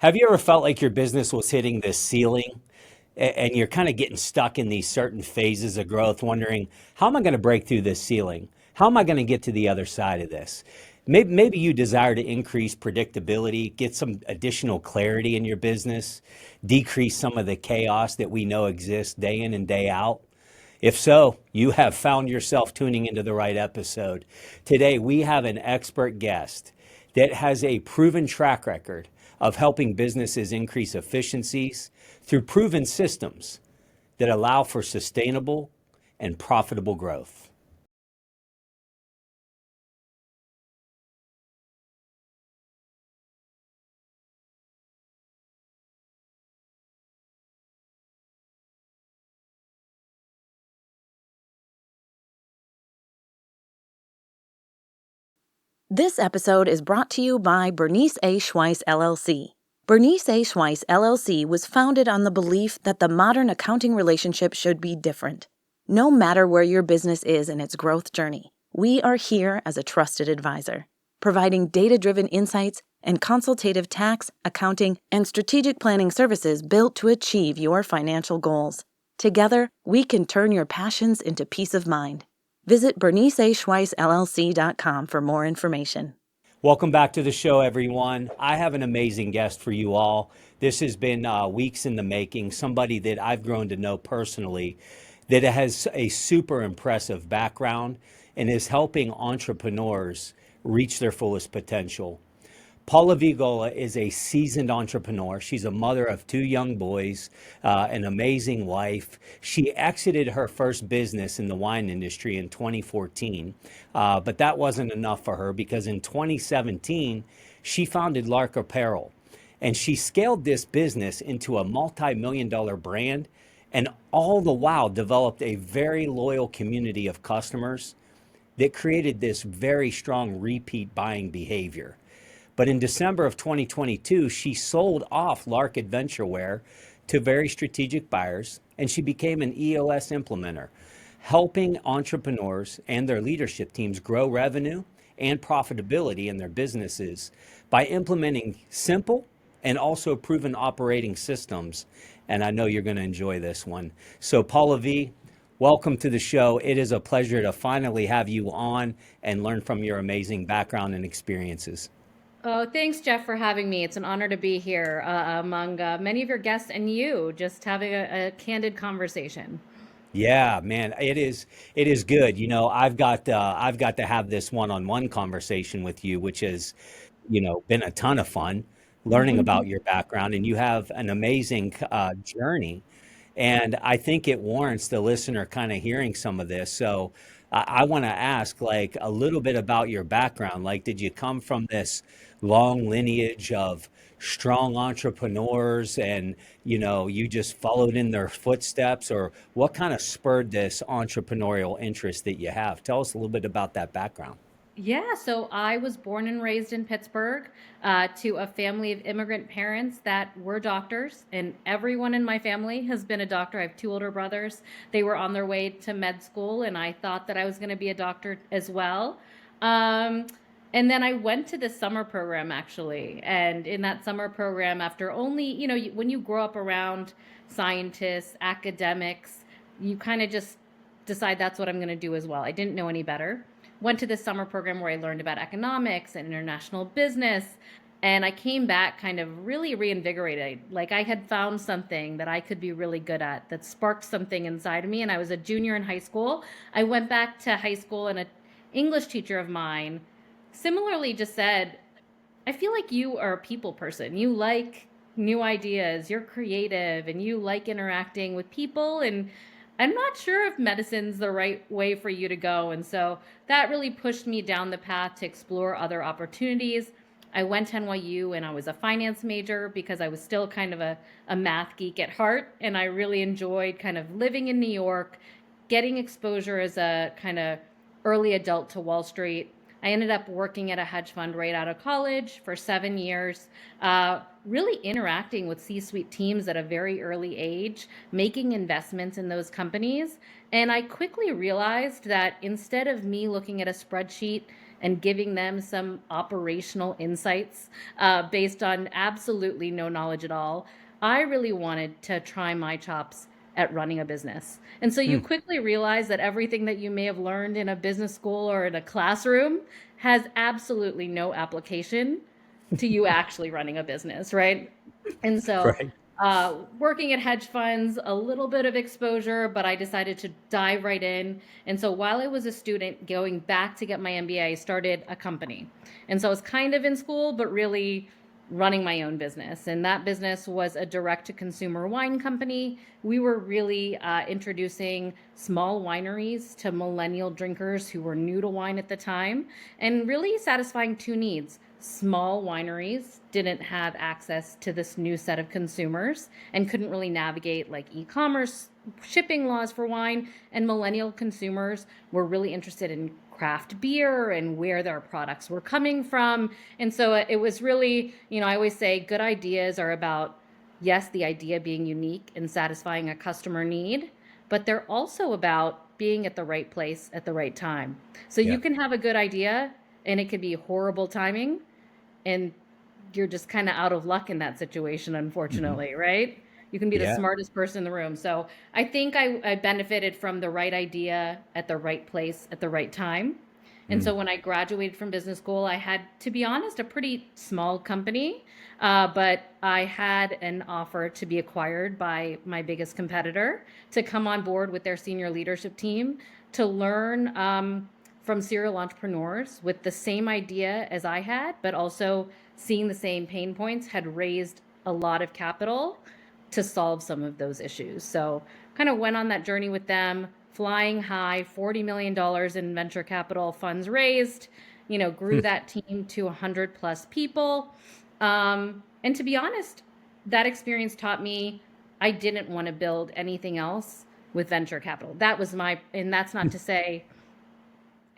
Have you ever felt like your business was hitting this ceiling and you're kind of getting stuck in these certain phases of growth, wondering, how am I going to break through this ceiling? How am I going to get to the other side of this? Maybe you desire to increase predictability, get some additional clarity in your business, decrease some of the chaos that we know exists day in and day out. If so, you have found yourself tuning into the right episode. Today, we have an expert guest that has a proven track record of helping businesses increase efficiencies through proven systems that allow for sustainable and profitable growth. This episode is brought to you by Bernice A. Schweiss, LLC. Bernice A. Schweiss, LLC was founded on the belief that the modern accounting relationship should be different. No matter where your business is in its growth journey, we are here as a trusted advisor, providing data-driven insights and consultative tax, accounting, and strategic planning services built to achieve your financial goals. Together, we can turn your passions into peace of mind. Visit berniceaschweissllc.com for more information. Welcome back to the show, everyone. I have an amazing guest for you all. This has been weeks in the making, somebody that I've grown to know personally that has a super impressive background and is helping entrepreneurs reach their fullest potential. Pallavi Golla is a seasoned entrepreneur. She's a mother of two young boys, an amazing wife. She exited her first business in the wine industry in 2014, but that wasn't enough for her because in 2017, she founded Lark Apparel. And she scaled this business into a multi-million dollar brand and all the while developed a very loyal community of customers that created this very strong repeat buying behavior. But in December of 2022, she sold off Lark Adventureware to very strategic buyers, and she became an EOS implementer, helping entrepreneurs and their leadership teams grow revenue and profitability in their businesses by implementing simple and also proven operating systems. And I know you're going to enjoy this one. So, Paula V, welcome to the show. It is a pleasure to finally have you on and learn from your amazing background and experiences. Oh, thanks, Jeff, for having me. It's an honor to be here among many of your guests and you, just having a candid conversation. Yeah, man, it is good. I've got to have this one-on-one conversation with you, which has, been a ton of fun learning about your background, and you have an amazing journey. And I think it warrants the listener kind of hearing some of this. So I want to ask, like, a little bit about your background. Like, did you come from this long lineage of strong entrepreneurs and, you just followed in their footsteps? Or what kind of spurred this entrepreneurial interest that you have? Tell us a little bit about that background. Yeah, so I was born and raised in Pittsburgh to a family of immigrant parents that were doctors, and everyone in my family has been a doctor. I have two older brothers. They were on their way to med school, and I thought that I was going to be a doctor as well. Um, and then I went to this summer program actually. And in that summer program, after only, when you grow up around scientists, academics, you kind of just decide that's what I'm going to do as well. I didn't know any better. Went to this summer program where I learned about economics and international business. And I came back kind of really reinvigorated. Like I had found something that I could be really good at that sparked something inside of me. And I was a junior in high school. I went back to high school, and an English teacher of mine similarly just said, I feel like you are a people person. You like new ideas, you're creative, and you like interacting with people. And I'm not sure if medicine's the right way for you to go. And so that really pushed me down the path to explore other opportunities. I went to NYU and I was a finance major because I was still kind of a math geek at heart. And I really enjoyed kind of living in New York, getting exposure as a kind of early adult to Wall Street. I ended up working at a hedge fund right out of college for 7 years, really interacting with C suite teams at a very early age, making investments in those companies. And I quickly realized that instead of me looking at a spreadsheet and giving them some operational insights based on absolutely no knowledge at all. I really wanted to try my chops at running a business. And so you Hmm. quickly realize that everything that you may have learned in a business school or in a classroom has absolutely no application to you actually running a business, right? And so, Right. working at hedge funds, a little bit of exposure, but I decided to dive right in. And so, while I was a student going back to get my MBA, I started a company. And so, I was kind of in school, but really running my own business. And that business was a direct to consumer wine company. We were really introducing small wineries to millennial drinkers who were new to wine at the time and really satisfying two needs. Small wineries didn't have access to this new set of consumers and couldn't really navigate like e-commerce shipping laws for wine, and millennial consumers were really interested in craft beer and where their products were coming from. And so it was really, I always say good ideas are about, yes, the idea being unique and satisfying a customer need, but they're also about being at the right place at the right time. So you Yeah. can have a good idea and it could be horrible timing, and you're just kind of out of luck in that situation, Hmm. unfortunately, right? You can be the Yeah. smartest person in the room. So I think I benefited from the right idea at the right place at the right time. And Mm. so when I graduated from business school, I had, to be honest, a pretty small company, but I had an offer to be acquired by my biggest competitor to come on board with their senior leadership team to learn from serial entrepreneurs with the same idea as I had, but also seeing the same pain points, had raised a lot of capital to solve some of those issues. So kind of went on that journey with them, flying high, $40 million in venture capital funds raised, grew Hmm. that team to 100 plus people. And to be honest, that experience taught me I didn't want to build anything else with venture capital. That was and that's not to say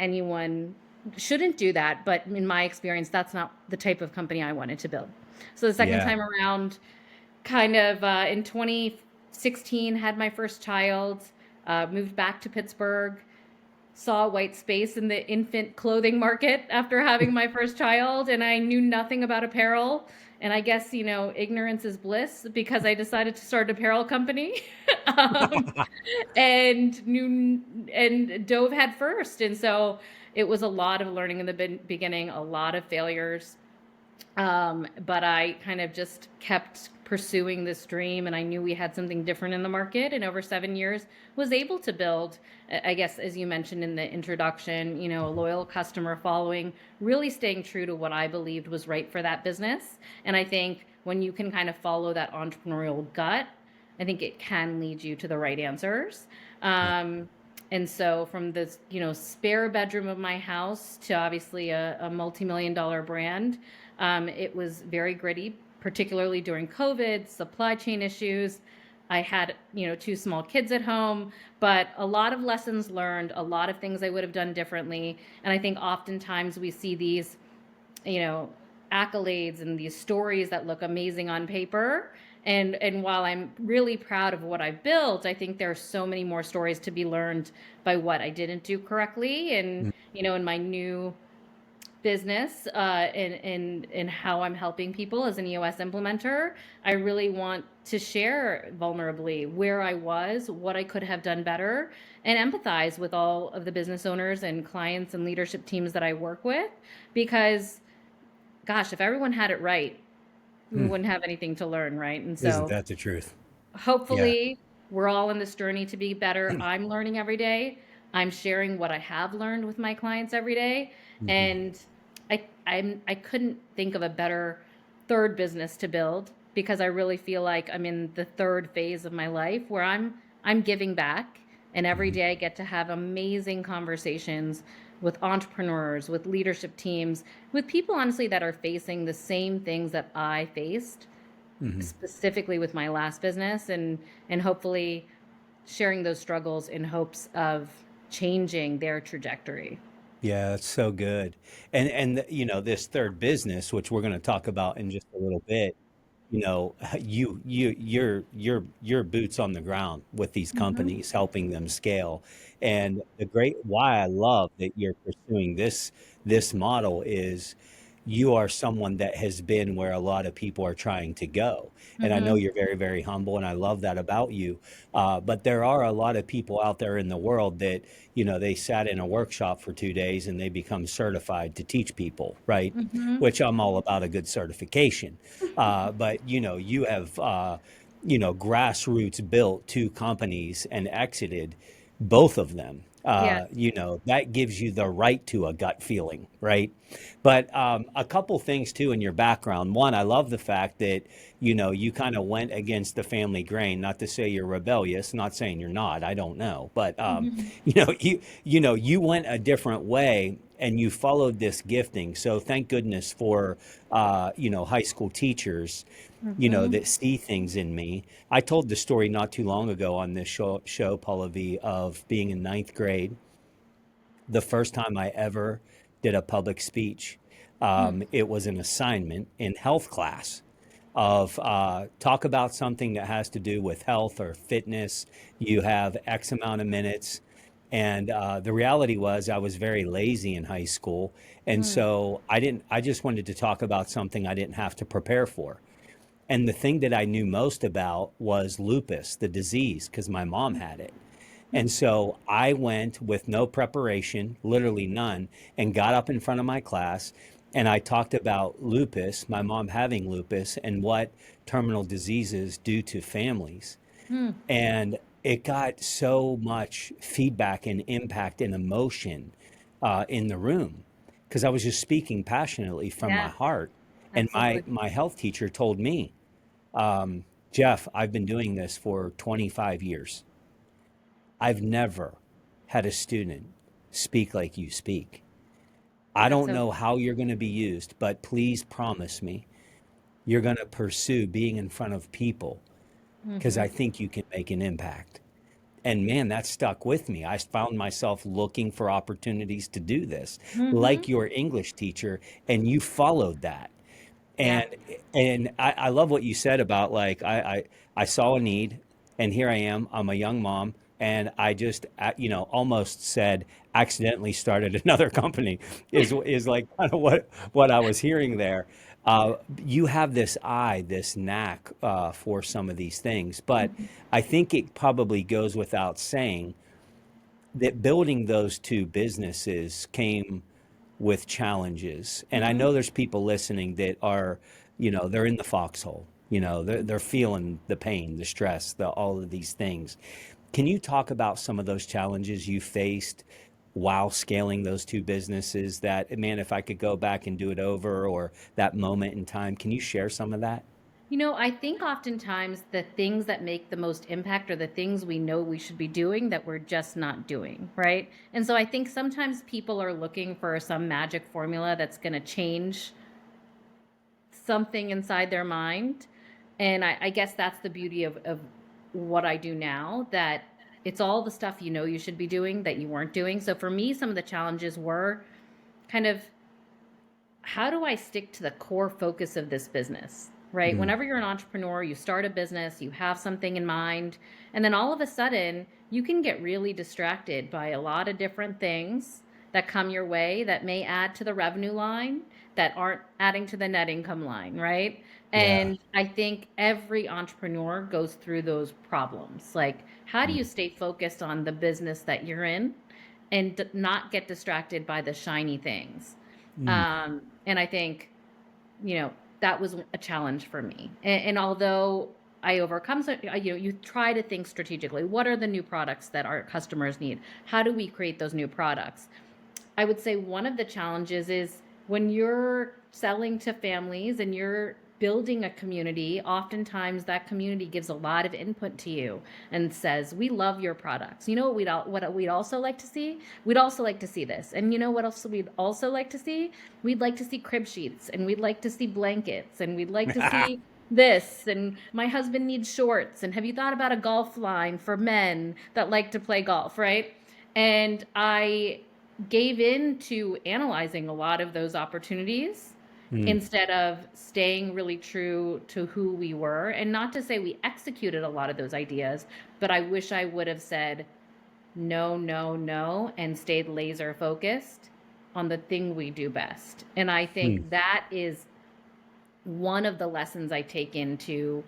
anyone shouldn't do that, but in my experience, that's not the type of company I wanted to build. So the second Yeah. time around, kind of in 2016, had my first child, moved back to Pittsburgh, saw a white space in the infant clothing market after having my first child, and I knew nothing about apparel. And I guess, ignorance is bliss because I decided to start an apparel company. um, and dove head first. And so it was a lot of learning in the beginning, a lot of failures, but I kind of just kept pursuing this dream, and I knew we had something different in the market. And over 7 years, was able to build, I guess, as you mentioned in the introduction, a loyal customer following, really staying true to what I believed was right for that business. And I think when you can kind of follow that entrepreneurial gut, I think it can lead you to the right answers. Yeah. And so from this, spare bedroom of my house to obviously a multi-million dollar brand, it was very gritty, particularly during COVID, supply chain issues. I had, two small kids at home, but a lot of lessons learned, a lot of things I would have done differently. And I think oftentimes we see these, you know, accolades and these stories that look amazing on paper. And while I'm really proud of what I built, I think there are so many more stories to be learned by what I didn't do correctly. And, Mm. in my new business, and how I'm helping people as an EOS implementer, I really want to share vulnerably where I was, what I could have done better, and empathize with all of the business owners and clients and leadership teams that I work with. Because, gosh, if everyone had it right, we Hmm. wouldn't have anything to learn, right? And Isn't so that the truth? Yeah. hopefully we're all in this journey to be better. I'm learning every day. I'm sharing what I have learned with my clients every day. Hmm. And I couldn't think of a better third business to build, because I really feel like I'm in the third phase of my life where I'm giving back, and every Hmm. day I get to have amazing conversations with entrepreneurs, with leadership teams, with people honestly that are facing the same things that I faced, Hmm. specifically with my last business, and hopefully sharing those struggles in hopes of changing their trajectory. Yeah, that's so good. And this third business, which we're going to talk about in just a little bit, you know, your boots on the ground with these Hmm. companies, helping them scale. And the great why I love that you're pursuing this model is you are someone that has been where a lot of people are trying to go. And I know Hmm. you're very, very humble, and I love that about you. But there are a lot of people out there in the world that, you know, they sat in a workshop for 2 days and they become certified to teach people, right? Hmm. Which I'm all about a good certification. But you know, you have you know, grassroots built two companies and exited both of them. Yes. You know, that gives you the right to a gut feeling, right? But a couple things too in your background. One, I love the fact that, you know, you kind of went against the family grain. Not to say you're rebellious, not saying you're not. I don't know, but Hmm. you know, you went a different way and you followed this gifting. So thank goodness for you know, high school teachers, you know, Hmm. that see things in me. I told the story not too long ago on this show Pallavi, of being in ninth grade, the first time I ever did a public speech. It was an assignment in health class of talk about something that has to do with health or fitness. You have X amount of minutes. And the reality was, I was very lazy in high school. And Mm. so I just wanted to talk about something I didn't have to prepare for. And the thing that I knew most about was lupus, the disease, because my mom had it. And so I went with no preparation, literally none, and got up in front of my class and I talked about lupus, my mom having lupus, and what terminal diseases do to families. Mm. And it got so much feedback and impact and emotion in the room because I was just speaking passionately from my Yeah, heart. And absolutely. my health teacher told me, Jeff, I've been doing this for 25 years. I've never had a student speak like you speak. I That's don't so. know how you're going to be used, but please promise me you're going to pursue being in front of people because Hmm. I think you can make an impact. And man, that stuck with me. I found myself looking for opportunities to do this, Hmm. like your English teacher, and you followed that. Yeah. And I love what you said about like I saw a need and here I am. I'm a young mom and I just you know, almost said accidentally started another company is like kind of what I was hearing there. You have this eye, this knack for some of these things, but I think it probably goes without saying that building those two businesses came with challenges. And I Hmm. know there's people listening that are, you know, they're in the foxhole. You know, they're feeling the pain, the stress, all of these things. Can you talk about some of those challenges you faced while scaling those two businesses that, man, if I could go back and do it over or that moment in time, can you share some of that? You know, I think oftentimes the things that make the most impact are the things we know we should be doing that we're just not doing, right? And so I think sometimes people are looking for some magic formula that's going to change something inside their mind. And I guess that's the beauty of what I do now, that it's all the stuff you know you should be doing that you weren't doing. So for me, some of the challenges were kind of, how do I stick to the core focus of this business? Right? Mm, Whenever you're an entrepreneur, you start a business, you have something in mind, and then all of a sudden, you can get really distracted by a lot of different things that come your way that may add to the revenue line that aren't adding to the net income line, right? yeah. And I think every entrepreneur goes through those problems. Like, how do Mm, you stay focused on the business that you're in and not get distracted by the shiny things? mm, And I think, you know, that was a challenge for me. And although I overcome, so, you know, you try to think strategically. What are the new products that our customers need? How do we create those new products? I would say one of the challenges is when you're selling to families and you're building a community, oftentimes that community gives a lot of input to you and says, "We love your products. You know what we'd also like to see? We'd also like to see this. And you know what else we'd also like to see? We'd like to see crib sheets and we'd like to see blankets and we'd like to see this, and my husband needs shorts, and have you thought about a golf line for men that like to play golf, right?" And I gave in to analyzing a lot of those opportunities Mm, instead of staying really true to who we were. And not to say we executed a lot of those ideas, but I wish I would have said no, no, no, and stayed laser focused on the thing we do best. And I mm, think that is one of the lessons I take into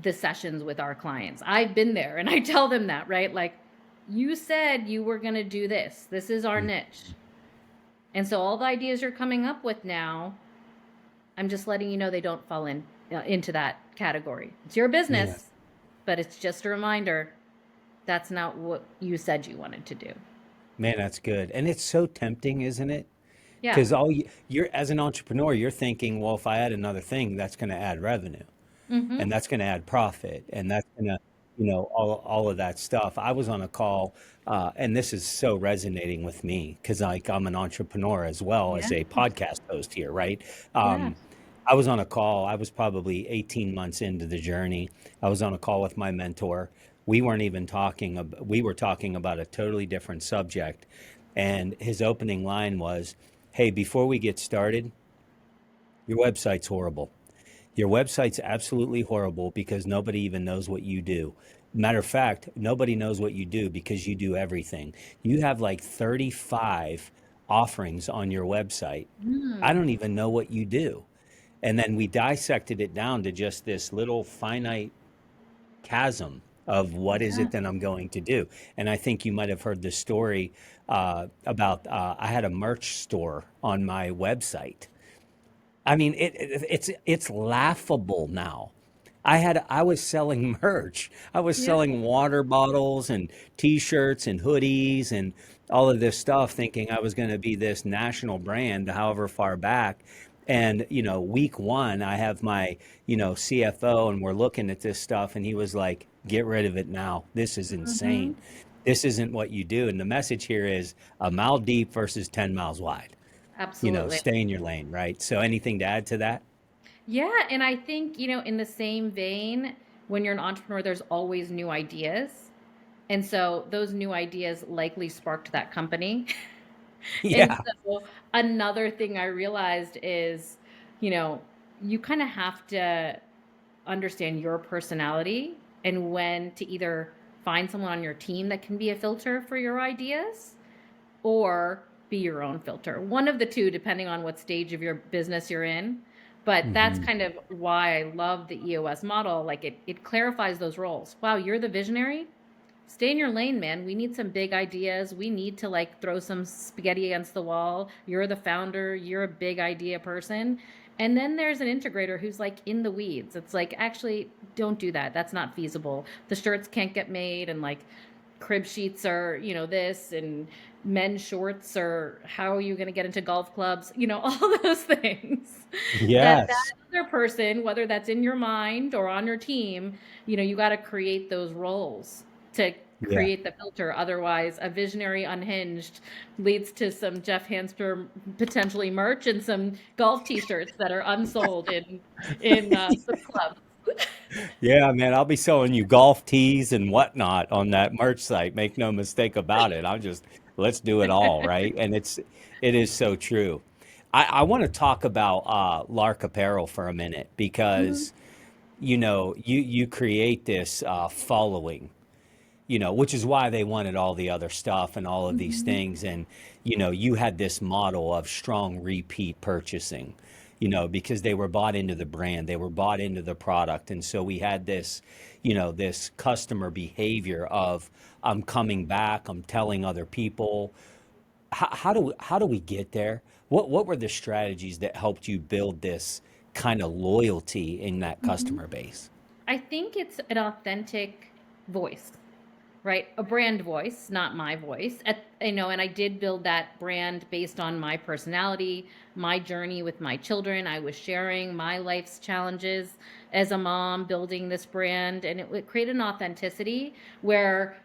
the sessions with our clients. I've been there and I tell them that, right? Like, you said you were going to do this. This is our mm. niche. And so all the ideas you're coming up with now, I'm just letting you know they don't fall into that category. It's your Man, business, but it's just a reminder that's not what you said you wanted to do. man, that's good. And it's so tempting, isn't it? Yeah. Because you're as an entrepreneur, you're thinking, well, if I add another thing, that's going to add revenue, Mm-hmm. and that's going to add profit, and that's going to, all of that stuff. I was on a call, and this is so resonating with me because like I'm an entrepreneur as well as Yeah. a podcast host here, right? Yeah. Um, I was on a call. I was probably 18 months into the journey. I was on a call with my mentor. We weren't even talking. We were talking about a totally different subject, and his opening line was, "Hey, before we get started, your website's horrible. Your website's absolutely horrible because nobody even knows what you do. Matter of fact, nobody knows what you do because you do everything. You have like 35 offerings on your website. I Mm. don't even know what you do." And then we dissected it down to just this little finite chasm of what is Yeah. it that I'm going to do. And I think you might have heard the story about I had a merch store on my website. I mean, it's laughable now. I was selling merch. I was Yeah. selling water bottles and t-shirts and hoodies and all of this stuff, thinking I was going to be this national brand, however far back. And, week one, I have my, CFO and we're looking at this stuff and he was like, get rid of it now. This is Mm-hmm. insane. This isn't what you do. And the message here is a mile deep versus 10 miles wide. Absolutely. Stay in your lane, right? So anything to add to that? Yeah, and I think, in the same vein, when you're an entrepreneur, there's always new ideas. And so those new ideas likely sparked that company. And Yeah. so another thing I realized is, you know, you kind of have to understand your personality and when to either find someone on your team that can be a filter for your ideas or be your own filter. One of the two, depending on what stage of your business you're in. But that's Hmm. kind of why I love the EOS model. Like it clarifies those roles. Wow, you're the visionary. Stay in your lane, man. We need some big ideas. We need to like throw some spaghetti against the wall. You're the founder. You're a big idea person. And then there's an integrator who's like in the weeds. It's like, actually, don't do that. That's not feasible. The shirts can't get made, and like crib sheets are, this, and men's shorts, or how are you going to get into golf clubs? All those things that Yes. other person, whether that's in your mind or on your team, you got to create those roles to Yeah. create the filter. Otherwise, a visionary unhinged leads to some Jeff Hamster potentially merch and some golf T-shirts that are unsold in the club. Yeah, man, I'll be selling you golf tees and whatnot on that merch site. Make no mistake about it. Let's do it all, right? And it is so true. I want to talk about Lark Apparel for a minute Mhm. because, you create this following, which is why they wanted all the other stuff and all of these Mhm. things. And, you had this model of strong repeat purchasing, because they were bought into the brand, they were bought into the product. And so we had this, this customer behavior of, I'm coming back, I'm telling other people. How do we get there? What were the strategies that helped you build this kind of loyalty in that Mhm. customer base? I think it's an authentic voice, right? A brand voice, not my voice. And I did build that brand based on my personality, my journey with my children. I was sharing my life's challenges as a mom, building this brand, and it would create an authenticity where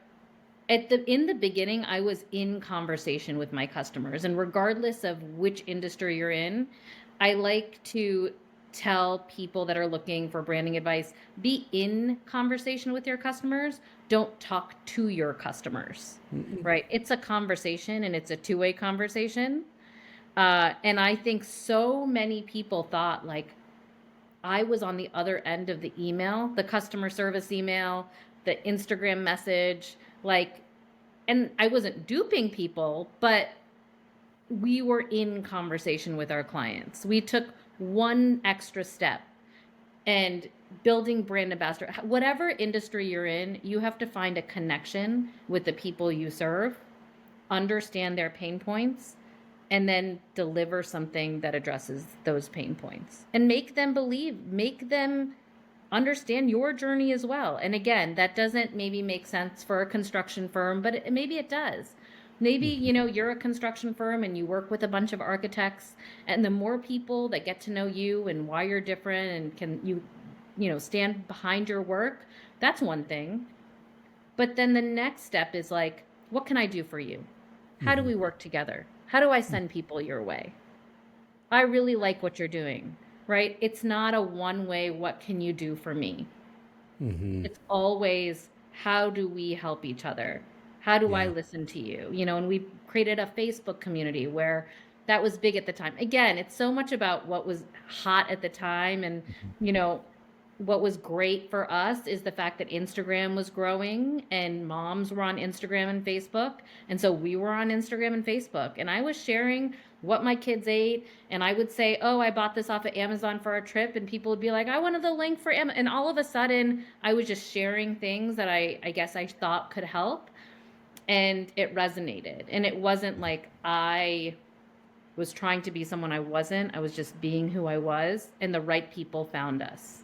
in the beginning I was in conversation with my customers, and regardless of which industry you're in, I like to tell people that are looking for branding advice, be in conversation with your customers, don't talk to your customers, Mm-mm. right? It's a conversation and it's a two-way conversation. And I think so many people thought like I was on the other end of the email, the customer service email, the Instagram message, like, and I wasn't duping people, but we were in conversation with our clients. We took one extra step, and building brand ambassador, whatever industry you're in, you have to find a connection with the people you serve, understand their pain points, and then deliver something that addresses those pain points and make them believe, make them understand your journey as well. And again, that doesn't maybe make sense for a construction firm, but maybe it does. Maybe, Mhm. you're a construction firm and you work with a bunch of architects, and the more people that get to know you and why you're different and can stand behind your work, that's one thing. But then the next step is like, what can I do for you? How do Mhm. we work together? How do I send people your way? I really like what you're doing, right? It's not a one way, what can you do for me? Mhm. It's always, how do we help each other? How do I Yeah. listen to you? And we created a Facebook community where that was big at the time. Again, it's so much about what was hot at the time. And, Mhm. you know, what was great for us is the fact that Instagram was growing and moms were on Instagram and Facebook. And so we were on Instagram and Facebook. And I was sharing what my kids ate. And I would say, oh, I bought this off of Amazon for a trip. And people would be like, I wanted the link for Amazon. And all of a sudden, I was just sharing things that I guess I thought could help. And it resonated. And it wasn't like I was trying to be someone I wasn't. I was just being who I was. And the right people found us.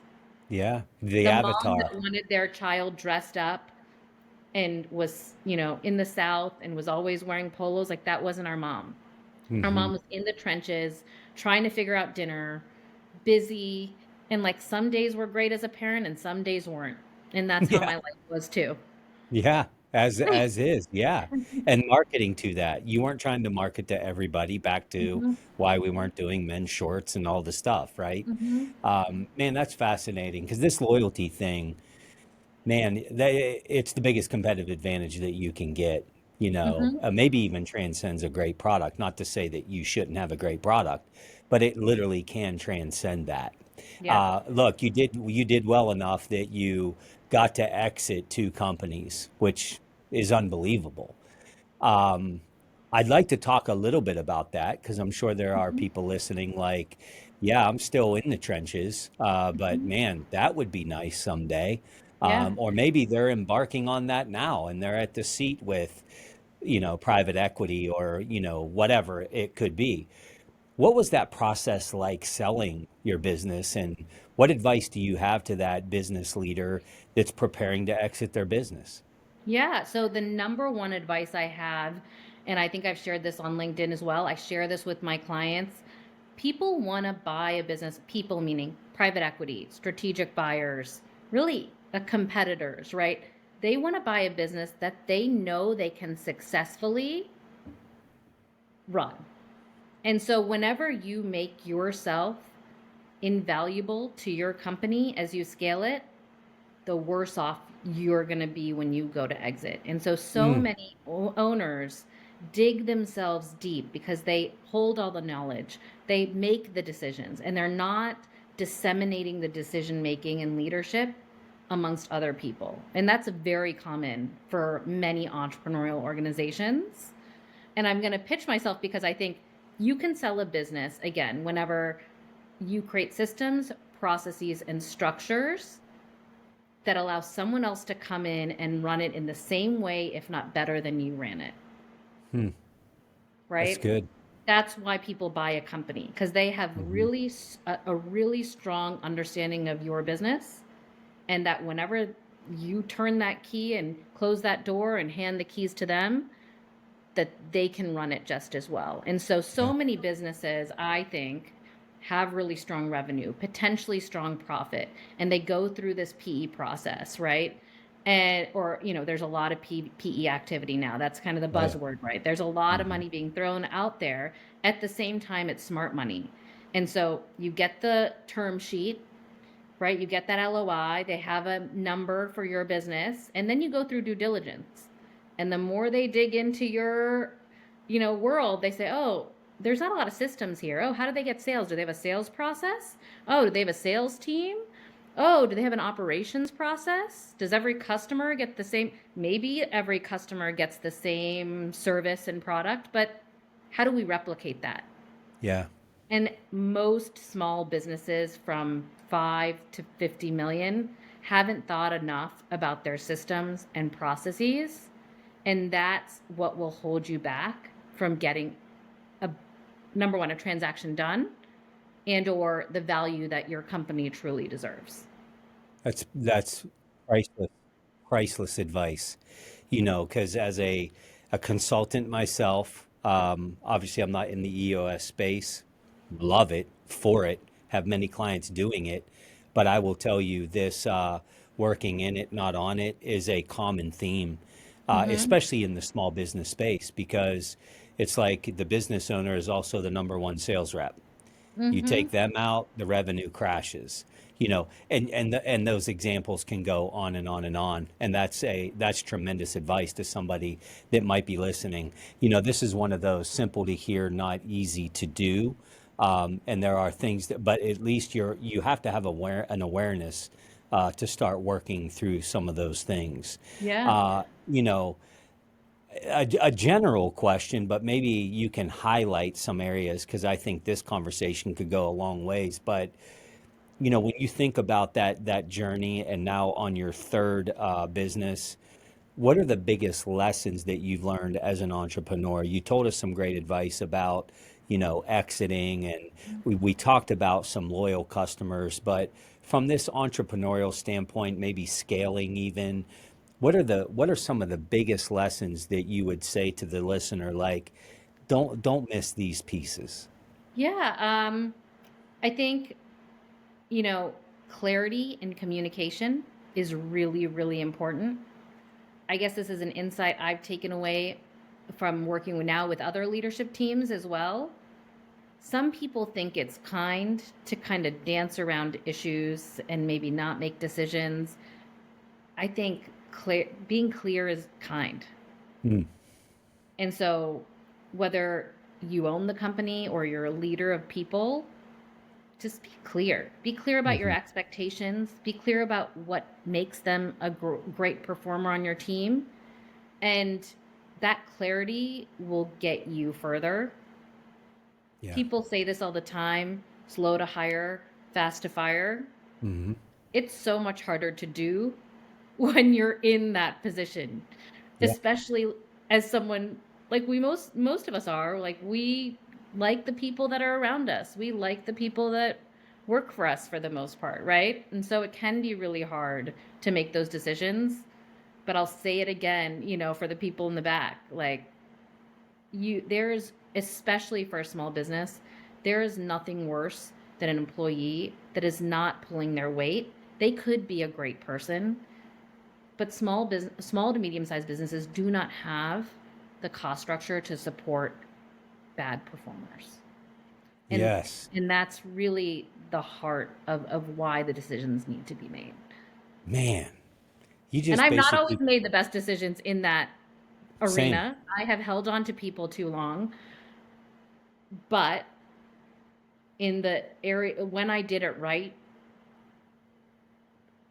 Yeah. The The mom that avatar. wanted their child dressed up and was, in the South and was always wearing polos, like that wasn't our mom. Our Mhm. mom was in the trenches trying to figure out dinner, busy, and like some days were great as a parent and some days weren't. And that's how Yeah. my life was too. Yeah. As is. Yeah. And marketing to that. You weren't trying to market to everybody, back to Mhm, why we weren't doing men's shorts and all the stuff, right? mhm, Man, that's fascinating because this loyalty thing, man, it's the biggest competitive advantage that you can get, mhm. maybe even transcends a great product. Not to say that you shouldn't have a great product, but it literally can transcend that. Yeah. Look, you did well enough that you got to exit two companies, which is unbelievable. Um, I'd like to talk a little bit about that because I'm sure there are Mhm, people listening like, yeah, I'm still in the trenches, but mhm. man, that would be nice someday. Yeah. Or maybe they're embarking on that now and they're at the seat with, private equity or, whatever it could be. What was that process like selling your business? And what advice do you have to that business leader that's preparing to exit their business? Yeah. So the number one advice I have, and I think I've shared this on LinkedIn as well, I share this with my clients. People want to buy a business, people meaning private equity, strategic buyers, really competitors, right? They want to buy a business that they know they can successfully run. And so whenever you make yourself invaluable to your company as you scale it, the worse off you're going to be when you go to exit. And so Mm, many owners dig themselves deep because they hold all the knowledge, they make the decisions, and they're not disseminating the decision making and leadership amongst other people. And that's very common for many entrepreneurial organizations. And I'm going to pitch myself because I think you can sell a business again whenever you create systems, processes, and structures that allow someone else to come in and run it in the same way, if not better than you ran it, hmm, that's right? good. That's why people buy a company because they have Hmm. a really strong understanding of your business, and that whenever you turn that key and close that door and hand the keys to them, that they can run it just as well. And so Yeah. many businesses, I think, have really strong revenue, potentially strong profit, and they go through this PE process, right? And or there's a lot of PE activity now. That's kind of the Oh yeah. buzzword, right? There's a lot of Hmm. money being thrown out there. At the same time, it's smart money. And so you get the term sheet, right? You get that LOI, they have a number for your business, and then you go through due diligence. And the more they dig into your, world, they say, "Oh, there's not a lot of systems here. Oh, how do they get sales? Do they have a sales process? Oh, do they have a sales team? Oh, do they have an operations process? Does every customer get the same? Maybe every customer gets the same service and product, but how do we replicate that? Yeah. And most small businesses from 5 to 50 million haven't thought enough about their systems and processes. And that's what will hold you back from getting a number one, a transaction done and or the value that your company truly deserves. That's priceless, priceless advice. Because as a consultant myself, obviously I'm not in the EOS space. Love it for it. Have many clients doing it, but I will tell you this: working in it, not on it, is a common theme, Mm-hmm. especially in the small business space, because it's like the business owner is also the number one sales rep. You Mm-hmm. take them out, the revenue crashes. And those examples can go on and on and on. And that's tremendous advice to somebody that might be listening. This is one of those simple to hear, not easy to do. And there are things that, but at least you have to have an awareness to start working through some of those things. Yeah. Uh, you know, a general question, but maybe you can highlight some areas because I think this conversation could go a long ways. But when you think about that journey and now on your third business, what are the biggest lessons that you've learned as an entrepreneur? You told us some great advice about, exiting, and we talked about some loyal customers, but from this entrepreneurial standpoint, maybe scaling even, what are some of the biggest lessons that you would say to the listener, like, don't miss these pieces? Yeah. I think, you know, clarity and communication is really, really important. I guess this is an insight I've taken away from working now with other leadership teams as well. Some people think it's kind to kind of dance around issues and maybe not make decisions. I think being clear is kind. Mm, And so, whether you own the company or you're a leader of people, just be clear. Be clear about your mhm. expectations. Be clear about what makes them a great performer on your team. And that clarity will get you further. Yeah. People say this all the time: slow to hire, fast to fire. Hmm. It's so much harder to do when you're in that position, Yeah. especially as someone like we most of us are. Like, we like the people that are around us. We like the people that work for us for the most part, right? And so it can be really hard to make those decisions. But I'll say it again, for the people in the back, like, there's, especially for a small business, there is nothing worse than an employee that is not pulling their weight. They could be a great person, but small to medium sized businesses do not have the cost structure to support bad performers. And Yes. and that's really the heart of why the decisions need to be made. Man, you And just I've not always basically made the best decisions in that same. arena. I have held on to people too long, but in the area when I did it right,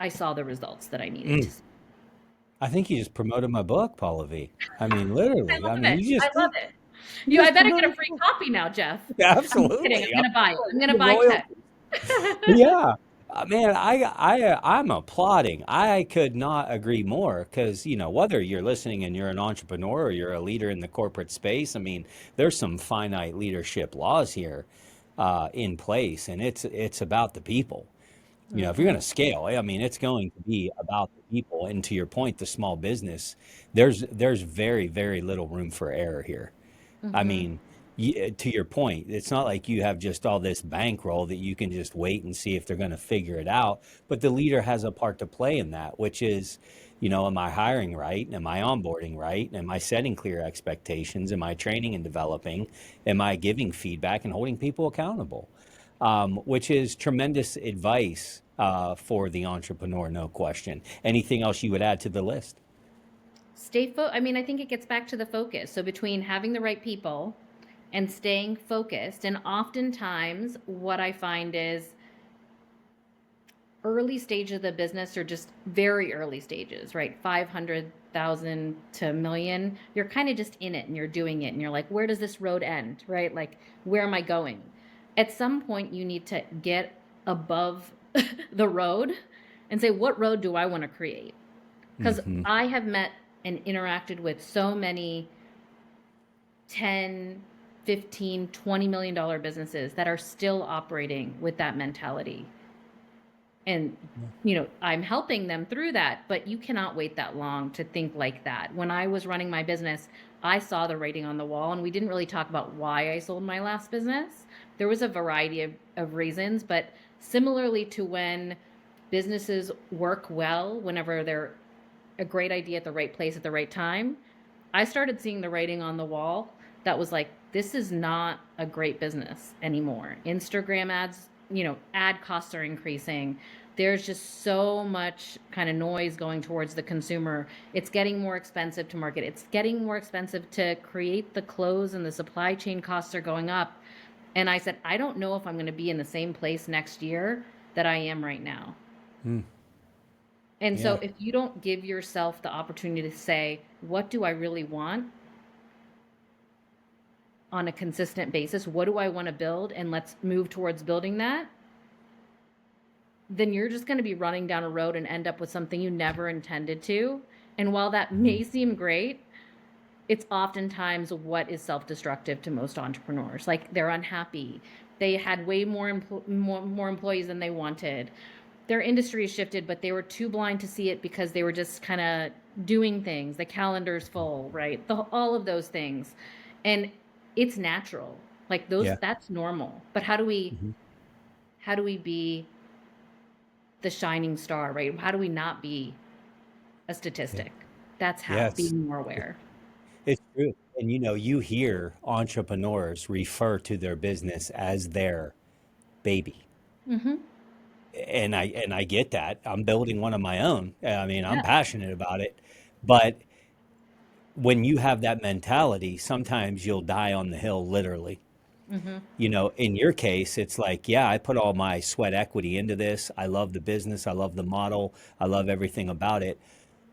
I saw the results that I needed to Mm. see. I think you just promoted my book, Pallavi. I mean, I literally. love I mean, it. you I just love did. it. You I just better get promoted a free the book. copy now, Jeff. Yeah, I'm just kidding. absolutely. I'm gonna buy it. I'm gonna The buy 10. royalty. Yeah. Man, I'm applauding. I could not agree more because, whether you're listening and you're an entrepreneur or you're a leader in the corporate space, I mean, there's some finite leadership laws here in place, and it's about the people. If you're Mm-hmm. going to scale, I mean, it's going to be about the people. And to your point, the small business, there's very, very little room for error here. I Mm-hmm. mean, to your point, it's not like you have just all this bankroll that you can just wait and see if they're going to figure it out. But the leader has a part to play in that, which is, am I hiring right? Am I onboarding right? Am I setting clear expectations? Am I training and developing? Am I giving feedback and holding people accountable? Which is tremendous advice for the entrepreneur, no question. Anything else you would add to the list? I mean, I think it gets back to the focus. So between having the right people and staying focused. And oftentimes, what I find is early stages of the business are just very early stages, right? 500,000 to a million. You're kind of just in it and you're doing it and you're like, where does this road end, right? Like, where am I going? At some point, you need to get above the road and say, what road do I want to create? Because Hmm. I have met and interacted with so many 10, 15, $20 million businesses that are still operating with that mentality. And I'm helping them through that, but you cannot wait that long to think like that. When I was running my business, I saw the writing on the wall, and we didn't really talk about why I sold my last business. There was a variety of reasons, but similarly to when businesses work well, whenever they're a great idea at the right place at the right time, I started seeing the writing on the wall that was like, this is not a great business anymore. Instagram ads, ad costs are increasing. There's just so much kind of noise going towards the consumer. It's getting more expensive to market. It's getting more expensive to create the clothes, and the supply chain costs are going up. And I said, I don't know if I'm going to be in the same place next year that I am right now. Mm. And so Yeah. if you don't give yourself the opportunity to say, what do I really want on a consistent basis? What do I want to build? And let's move towards building that. Then you're just going to be running down a road and end up with something you never intended to. And while that Mhm. may seem great, it's oftentimes what is self-destructive to most entrepreneurs. Like, they're unhappy. They had way more employees than they wanted. Their industry shifted, but they were too blind to see it because they were just kind of doing things. The calendar's full, right? All of those things. And it's natural. Like, Yeah. that's normal. But how do we be the shining star, right? How do we not be a Yeah. statistic? That's how, Yes. being more aware. It's true. And you hear entrepreneurs refer to their business as their baby. Mm-hmm. And I get that. I'm building one of my own. I mean, I'm Yeah. passionate about it. But when you have that mentality, sometimes you'll die on the hill, literally. Mm-hmm. In your case, it's like, yeah, I put all my sweat equity into this. I love the business. I love the model. I love everything about it.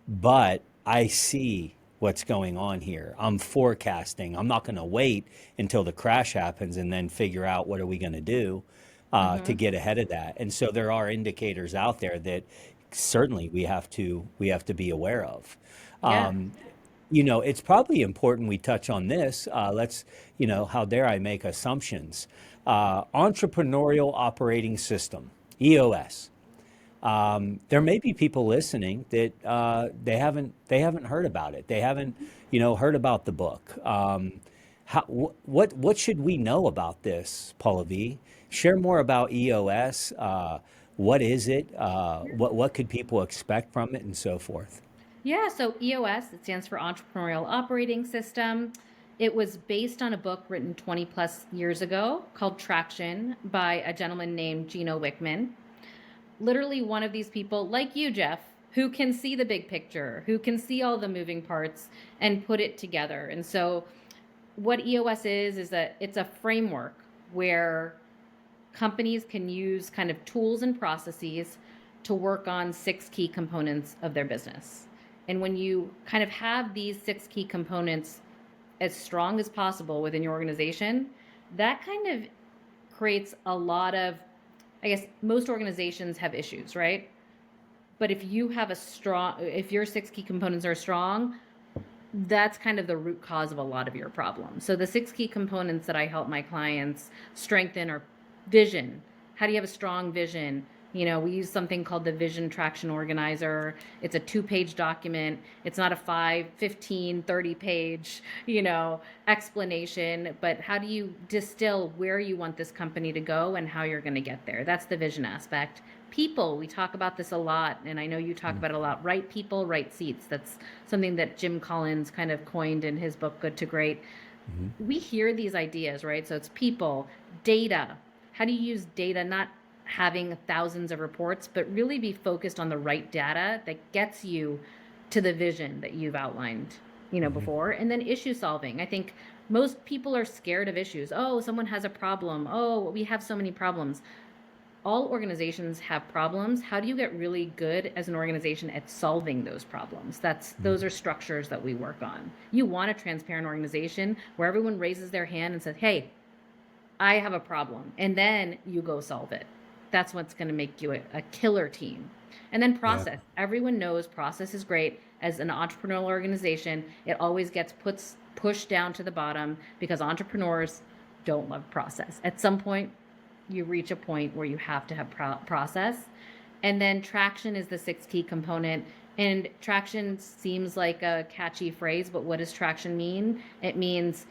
But I see what's going on here. I'm forecasting. I'm not going to wait until the crash happens and then figure out what are we going to do to Mm-hmm. get ahead of that. And so there are indicators out there that certainly we have to be aware of. Yeah. Um, it's probably important we touch on this. How dare I make assumptions? Entrepreneurial Operating System, EOS. There may be people listening that they haven't heard about it. They haven't, heard about the book. What should we know about this, Pallavi? Share more about EOS. What is it? What could people expect from it, and so forth? Yeah, so EOS, it stands for Entrepreneurial Operating System. It was based on a book written 20 plus years ago called Traction by a gentleman named Gino Wickman. Literally one of these people, like you, Jeff, who can see the big picture, who can see all the moving parts and put it together. And so what EOS is that it's a framework where companies can use kind of tools and processes to work on 6 key components of their business. And when you kind of have these 6 key components as strong as possible within your organization, that kind of creates a lot of, I guess, most organizations have issues, right? But if your 6 key components are strong, that's kind of the root cause of a lot of your problems. So the 6 key components that I help my clients strengthen are vision. How do you have a strong vision? We use something called the Vision Traction Organizer. It's a 2-page document. It's not a 5, 15, 30-page, explanation, but how do you distill where you want this company to go and how you're going to get there? That's the vision aspect. People, we talk about this a lot, and I know you talk about it a lot. Right people, right seats. That's something that Jim Collins kind of coined in his book, Good to Great. Mhm. We hear these ideas, right? So it's people, data. How do you use data, not having thousands of reports, but really be focused on the right data that gets you to the vision that you've outlined, Mhm. before. And then issue solving. I think Most people are scared of issues. Oh, someone has a problem. Oh, we have so many problems. All organizations have problems. How do you get really good as an organization at solving those problems? Those are structures that we work on. You want a transparent organization where everyone raises their hand and says, "Hey, I have a problem," and then you go solve it. That's what's going to make you a killer team. And then Yeah. process. Everyone knows process is great. As an entrepreneurial organization, it always gets pushed down to the bottom because entrepreneurs don't love process. At some point, you reach a point where you have to have process. And then traction is the sixth key component. And traction seems like a catchy phrase, but what does traction mean? It means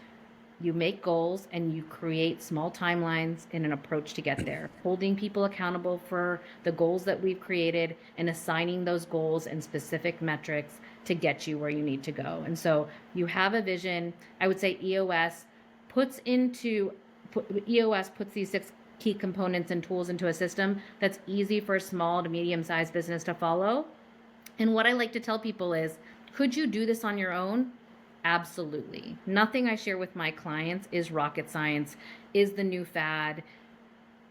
you make goals and you create small timelines in an approach to get there, holding people accountable for the goals that we've created and assigning those goals and specific metrics to get you where you need to go. And so you have a vision. I would say EOS puts these six key components and tools into a system that's easy for a small to medium-sized business to follow. And what I like to tell people is, could you do this on your own? Absolutely. Nothing I share with my clients is rocket science, is the new fad.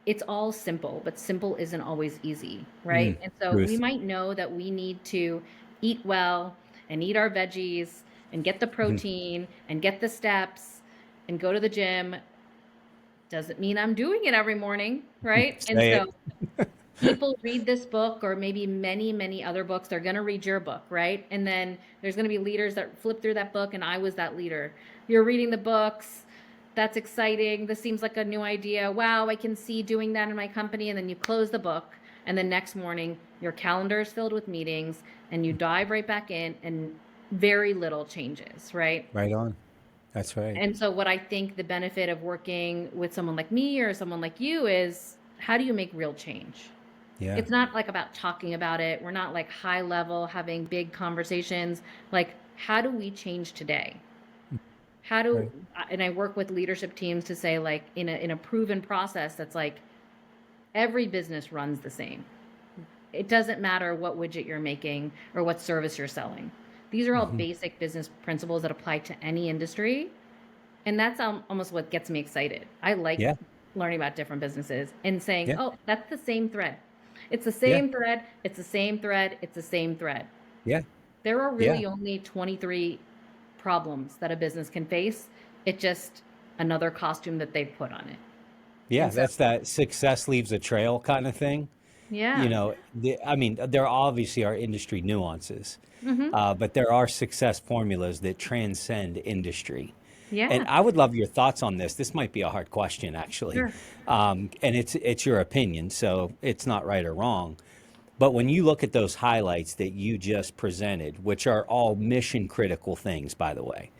It's all simple, but simple isn't always easy, right? And so we Truth. might know that we need to eat well and eat our veggies and get the Mhm. protein and get the steps and go to the gym. Doesn't mean I'm doing it every morning, right? And Say so it. people read this book or maybe many, many other books. They're going to read your book, right? And then there's going to be leaders that flip through that book, and I was that leader. You're reading the books. That's exciting. This seems like a new idea. Wow, I can see doing that in my company. And then you close the book, and the next morning, your calendar is filled with meetings, and you dive right back in, and very little changes, right? Right on. That's right. And so, what I think the benefit of working with someone like me or someone like you is, how do you make real change? Yeah. It's not like about talking about it. We're not like high level having big conversations. Like, how do we change today? How do Right. and I work with leadership teams to say, like, in a proven process that's like every business runs the same. It doesn't matter what widget you're making or what service you're selling. These are all Mhm. basic business principles that apply to any industry. And that's almost what gets me excited. I like Yeah. learning about different businesses and saying, Yeah. oh, that's the same thread. It's the Yeah. same thread. It's the same thread. It's the same thread. Yeah. There are Yeah. really only 23 problems that a business can face. It's just another costume that they've put on it. Yeah. And so, That's that success leaves a trail kind of thing. yeah. I mean, there obviously are industry nuances, Hmm. but there are success formulas that transcend industry. And Yeah. I would love your thoughts on this. This might be a hard question, actually, Sure. and it's your opinion, so it's not right or wrong. But when you look at those highlights that you just presented, which are all mission critical things, by the way,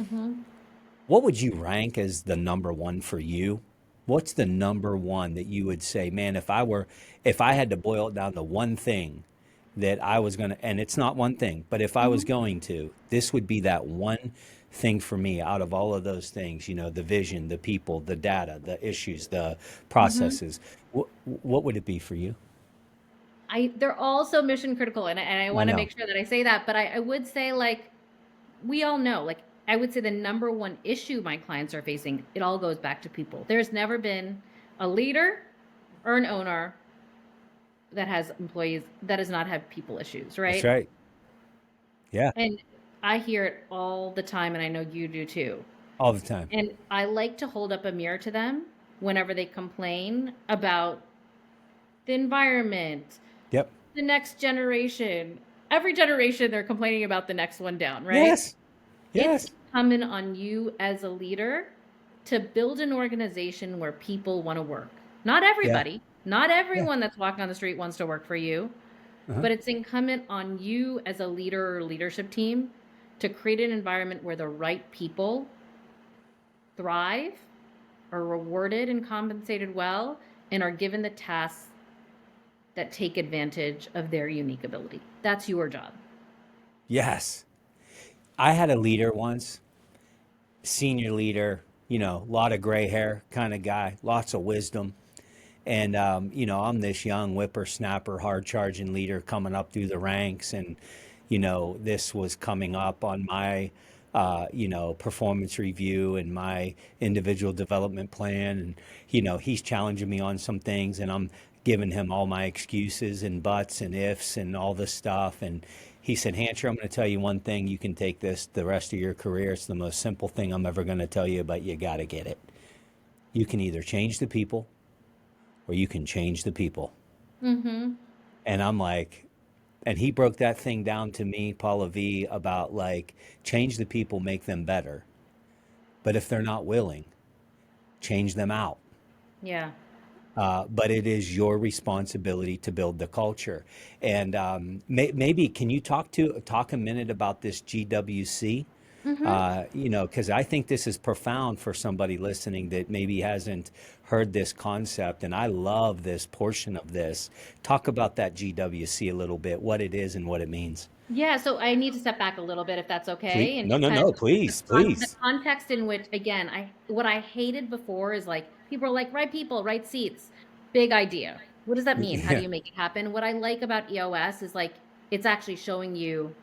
Hmm. what would you rank as the number one for you? What's the number one that you would say, man, if I had to boil it down to one thing that I was going to, and it's not one thing, but if I was Hmm. going to, this would be that one thing for me out of all of those things, the vision, the people, the data, the issues, the Hmm. processes. What would it be for you? They're all so mission critical, and I I want to know. make sure that I say that, but I would say, like, we all know, like, I would say the number one issue my clients are facing, it all goes back to people. There's never been a leader or an owner that has employees that does not have people issues, That's right? right. Yeah. And I hear it all the time, and I know you do too. All the time. And I like to hold up a mirror to them whenever they complain about the environment, Yep. the next generation. Every generation, they're complaining about the next one down, right? Yes. It's Yes. incumbent on you as a leader to build an organization where people want to work. Not Yeah. everybody, not Yeah. everyone that's walking on the street wants to work for you, Uh-huh. but it's incumbent on you as a leader or leadership team to create an environment where the right people thrive, are rewarded and compensated well, and are given the tasks that take advantage of their unique ability. That's your job. Yes. I had a leader once, senior leader, a lot of gray hair kind of guy, lots of wisdom. And, I'm this young whippersnapper, hard charging leader coming up through the ranks. And, this was coming up on my performance review and my individual development plan. And, he's challenging me on some things, and I'm giving him all my excuses and buts and ifs and all this stuff. And he said, Hancher, I'm going to tell you one thing. You can take this the rest of your career. It's the most simple thing I'm ever going to tell you, but you got to get it. You can either change the people or you can change the people. Mm-hmm. And I'm like, and he broke that thing down to me, Paula V, about like change the people, make them better. But if they're not willing, change them out. Yeah. But it is your responsibility to build the culture. And maybe can you talk a minute about this GWC? Mm-hmm. Because I think this is profound for somebody listening that maybe hasn't heard this concept. And I love this portion of this. Talk about that GWC a little bit, what it is and what it means. Yeah, so I need to step back a little bit if that's Please, okay, and no, just no, kind of no, the, please, the please. context in which, again, what I hated before is like people are like, right people, right seats, big idea. What does that mean? How do Yeah, you make it happen? What I like about EOS is like it's actually showing you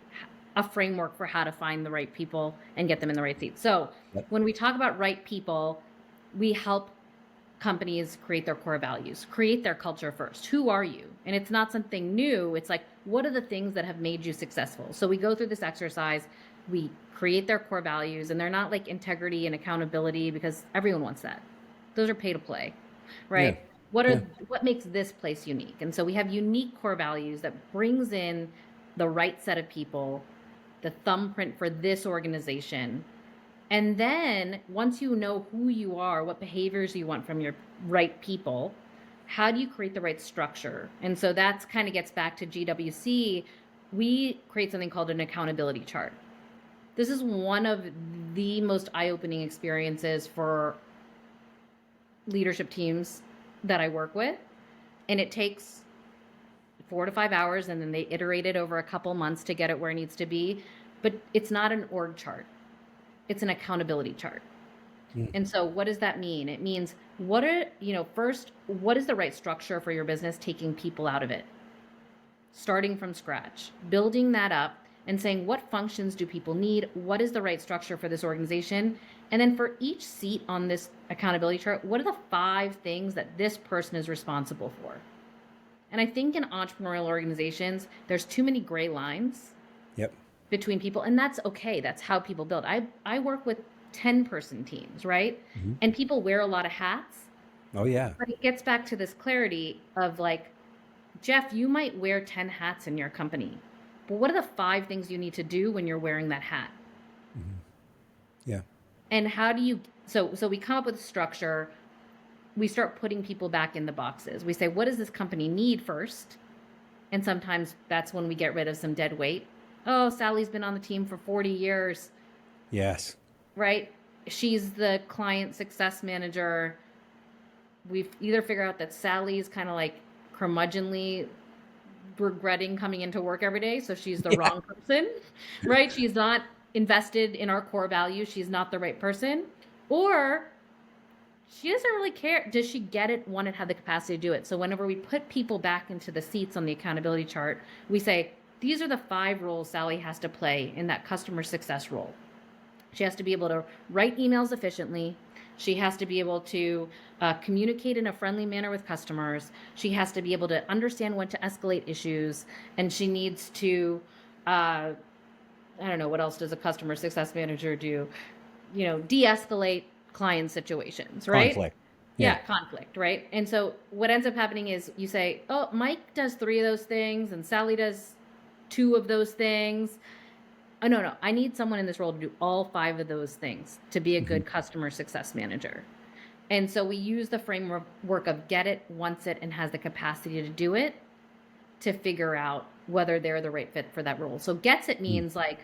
a framework for how to find the right people and get them in the right seats. So yep, when we talk about right people, we help companies create their core values, create their culture first. Who are you? And it's not something new. It's like, what are the things that have made you successful? So we go through this exercise, we create their core values, and they're not like integrity and accountability because everyone wants that. Those are pay to play, yeah, right? yeah. What makes this place unique? And so we have unique core values that brings in the right set of people, the thumbprint for this organization, and then once you know who you are, what behaviors you want from your right people, how do you create the right structure? And so that's kind of gets back to GWC. We create something called an accountability chart. This is one of the most eye-opening experiences for leadership teams that I work with. And it takes 4 to 5 hours, and then they iterate it over a couple months to get it where it needs to be. But it's not an org chart. It's an accountability chart. Mm. And so what does that mean? It means first, what is the right structure for your business, taking people out of it, starting from scratch, building that up and saying, what functions do people need? What is the right structure for this organization? And then for each seat on this accountability chart, what are the 5 things that this person is responsible for? And I think in entrepreneurial organizations, there's too many gray lines Yep. between people, and that's okay. That's how people build. I work with 10-person teams, right? Hmm. And people wear a lot of hats, Oh, yeah. but it gets back to this clarity of like, Jeff, you might wear 10 hats in your company, but what are the 5 things you need to do when you're wearing that hat? Hmm. Yeah. And how do you, so we come up with a structure. We start putting people back in the boxes. We say, what does this company need first? And sometimes that's when we get rid of some dead weight. Oh, Sally's been on the team for 40 years, Yes. right? She's the client success manager. We've either figured out that Sally's kind of like curmudgeonly regretting coming into work every day, so she's the Yeah. wrong person, right? She's not invested in our core values. She's not the right person. Or she doesn't really care. Does she get it, want it, have the capacity to do it? So whenever we put people back into the seats on the accountability chart, we say, these are the 5 roles Sally has to play in that customer success role. She has to be able to write emails efficiently. She has to be able to communicate in a friendly manner with customers. She has to be able to understand when to escalate issues. And she needs to, I don't know, what else does a customer success manager do? De-escalate client situations, right? Conflict. Yeah. Yeah, conflict, right? And so what ends up happening is you say, oh, Mike does 3 of those things and Sally does 2 of those things. Oh, no, I need someone in this role to do all 5 of those things to be a Hmm. good customer success manager. And so we use the framework of get it, wants it, and has the capacity to do it to figure out whether they're the right fit for that role. So gets it means like,